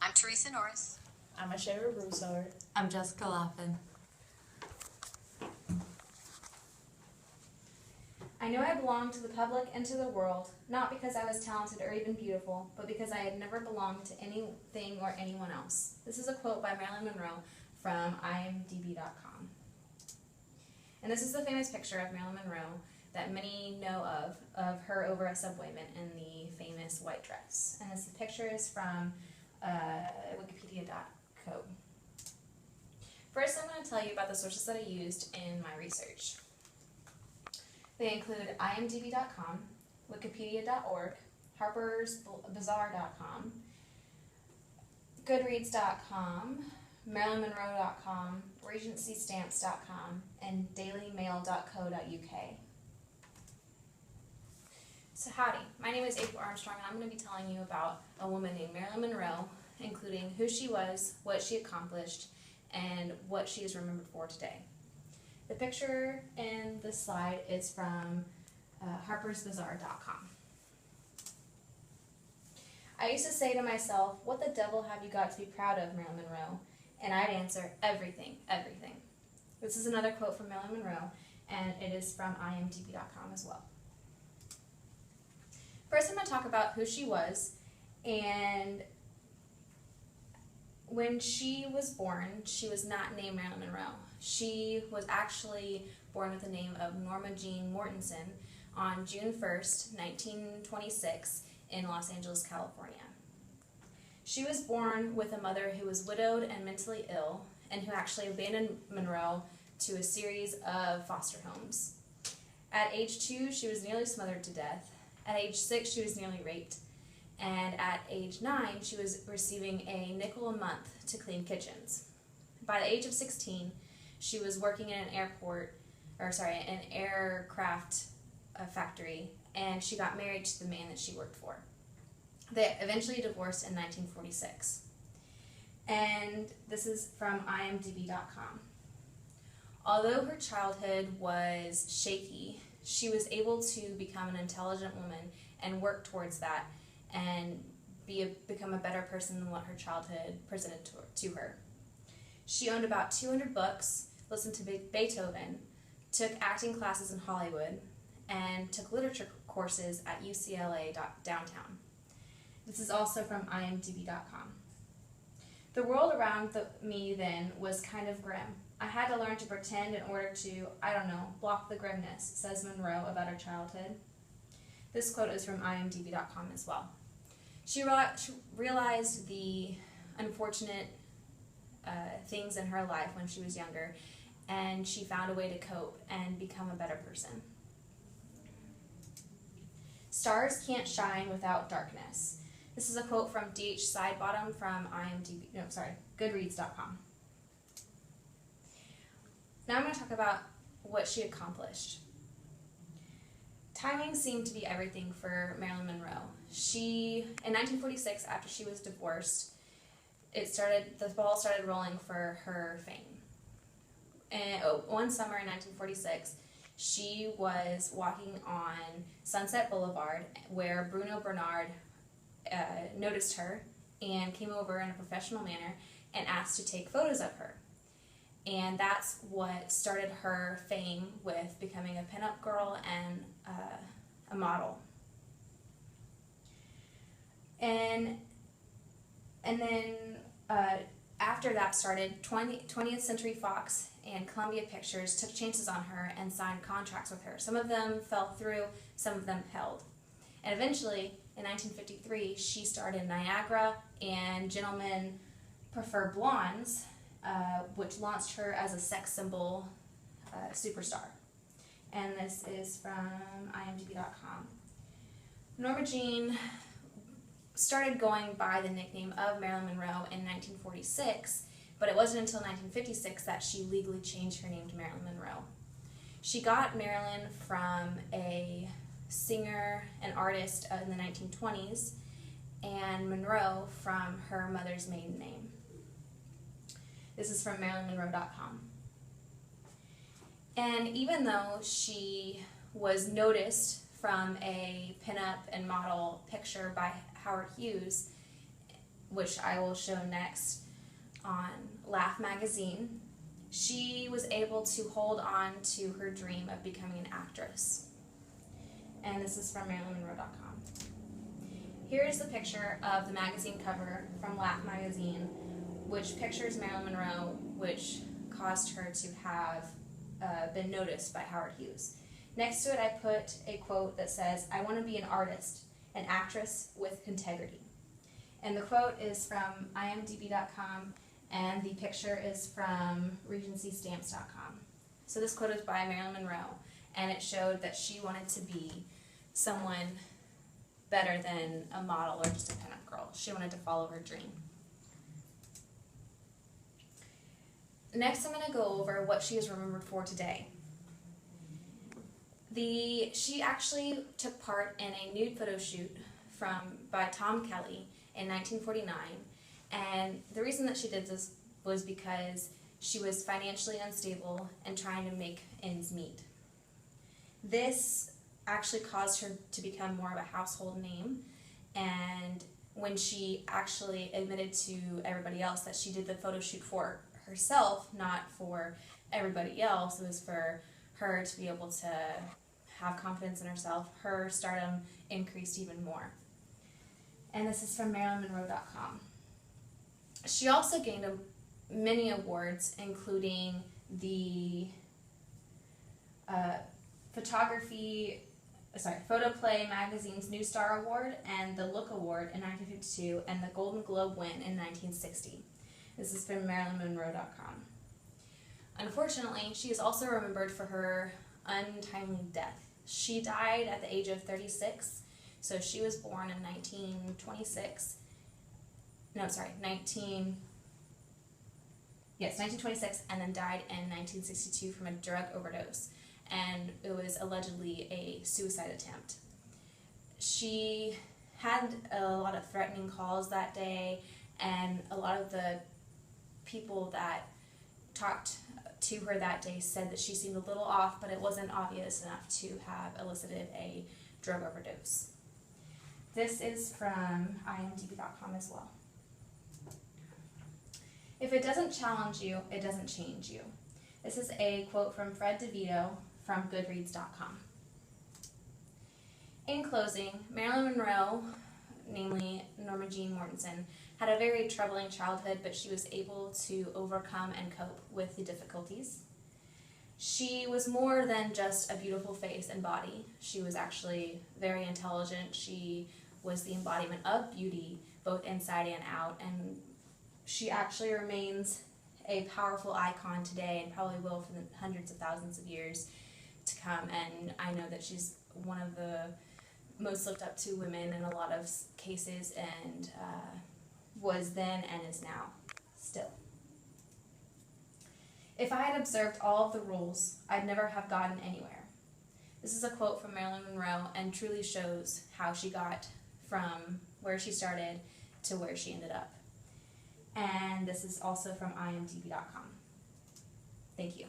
I'm Teresa Norris. I'm Ashera Broussard. I'm Jessica Lappin. I know I belonged to the public and to the world, not because I was talented or even beautiful, but because I had never belonged to anything or anyone else. This is a quote by Marilyn Monroe from IMDb.com. And this is the famous picture of Marilyn Monroe that many know of her over a subway in the famous white dress. And this picture is from wikipedia.co. First, I'm going to tell you about the sources that I used in my research. They include imdb.com, wikipedia.org, harpersbazaar.com, goodreads.com, marilynmonroe.com, regencystamps.com, and dailymail.co.uk. So howdy, my name is April Armstrong, and I'm going to be telling you about a woman named Marilyn Monroe, including who she was, what she accomplished, and what she is remembered for today. The picture in this slide is from harpersbazaar.com. I used to say to myself, what the devil have you got to be proud of, Marilyn Monroe? And I'd answer, everything, everything. This is another quote from Marilyn Monroe, and it is from imdb.com as well. First, I'm going to talk about who she was, and when she was born, she was not named Marilyn Monroe. She was actually born with the name of Norma Jean Mortensen on June 1st, 1926 in Los Angeles, California. She was born with a mother who was widowed and mentally ill, and who actually abandoned Monroe to a series of foster homes. At age 2, she was nearly smothered to death. At age 6, she was nearly raped. And at age 9, she was receiving a nickel a month to clean kitchens. By the age of 16, she was working in an aircraft factory, and she got married to the man that she worked for. They eventually divorced in 1946. And this is from imdb.com. Although her childhood was shaky, she was able to become an intelligent woman and work towards that and become a better person than what her childhood presented to her. She owned about 200 books, listened to Beethoven, took acting classes in Hollywood, and took literature courses at UCLA downtown. This is also from imdb.com. The world around me then was kind of grim. I had to learn to pretend in order to, block the grimness, says Monroe about her childhood. This quote is from imdb.com as well. She realized the unfortunate things in her life when she was younger, and she found a way to cope and become a better person. Stars can't shine without darkness. This is a quote from D.H. Sidebottom from goodreads.com. Now I'm going to talk about what she accomplished. Timing seemed to be everything for Marilyn Monroe. In 1946, after she was divorced, the ball started rolling for her fame. And one summer in 1946, she was walking on Sunset Boulevard, where Bruno Bernard noticed her and came over in a professional manner and asked to take photos of her. And that's what started her fame with becoming a pinup girl and a model. And then after that started, 20th Century Fox and Columbia Pictures took chances on her and signed contracts with her. Some of them fell through, some of them held. And eventually, in 1953, she starred in Niagara and Gentlemen Prefer Blondes, which launched her as a sex symbol superstar. And this is from imdb.com. Norma Jean started going by the nickname of Marilyn Monroe in 1946, but it wasn't until 1956 that she legally changed her name to Marilyn Monroe. She got Marilyn from a singer and artist in the 1920s, and Monroe from her mother's maiden name. This is from marilynmonroe.com. And even though she was noticed from a pinup and model picture by Howard Hughes, which I will show next on Laugh magazine, she was able to hold on to her dream of becoming an actress. And this is from MarilynMonroe.com. Here is the picture of the magazine cover from Laugh magazine, which pictures Marilyn Monroe, which caused her to have been noticed by Howard Hughes. Next to it, I put a quote that says, "I want to be an artist, an actress with integrity." And the quote is from IMDb.com, and the picture is from RegencyStamps.com. So this quote is by Marilyn Monroe, and it showed that she wanted to be someone better than a model or just a pinup girl. She wanted to follow her dream. Next, I'm going to go over what she is remembered for today. She actually took part in a nude photo shoot by Tom Kelly in 1949, and the reason that she did this was because she was financially unstable and trying to make ends meet. This actually caused her to become more of a household name, and when she actually admitted to everybody else that she did the photo shoot for herself, not for everybody else, it was for her to be able to have confidence in herself, her stardom increased even more. And this is from MarilynMonroe.com. She also gained many awards, including the Photoplay Magazine's New Star Award and the Look Award in 1952 and the Golden Globe win in 1960. This is from MarilynMonroe.com. Unfortunately, she is also remembered for her untimely death. She died at the age of 36, so she was born in 1926, and then died in 1962 from a drug overdose, and it was allegedly a suicide attempt. She had a lot of threatening calls that day, and a lot of the people that talked to her that day said that she seemed a little off, but it wasn't obvious enough to have elicited a drug overdose. This is from IMDb.com as well. If it doesn't challenge you, it doesn't change you. This is a quote from Fred DeVito from Goodreads.com. In closing, Marilyn Monroe, namely Norma Jean Mortensen, had a very troubling childhood, but she was able to overcome and cope with the difficulties. She was more than just a beautiful face and body. She was actually very intelligent. She was the embodiment of beauty, both inside and out, and she actually remains a powerful icon today and probably will for the hundreds of thousands of years to come. And I know that she's one of the most looked up to women in a lot of cases, and was then and is now still. If I had observed all of the rules, I'd never have gotten anywhere. This is a quote from Marilyn Monroe and truly shows how she got from where she started to where she ended up. And this is also from IMDb.com. Thank you.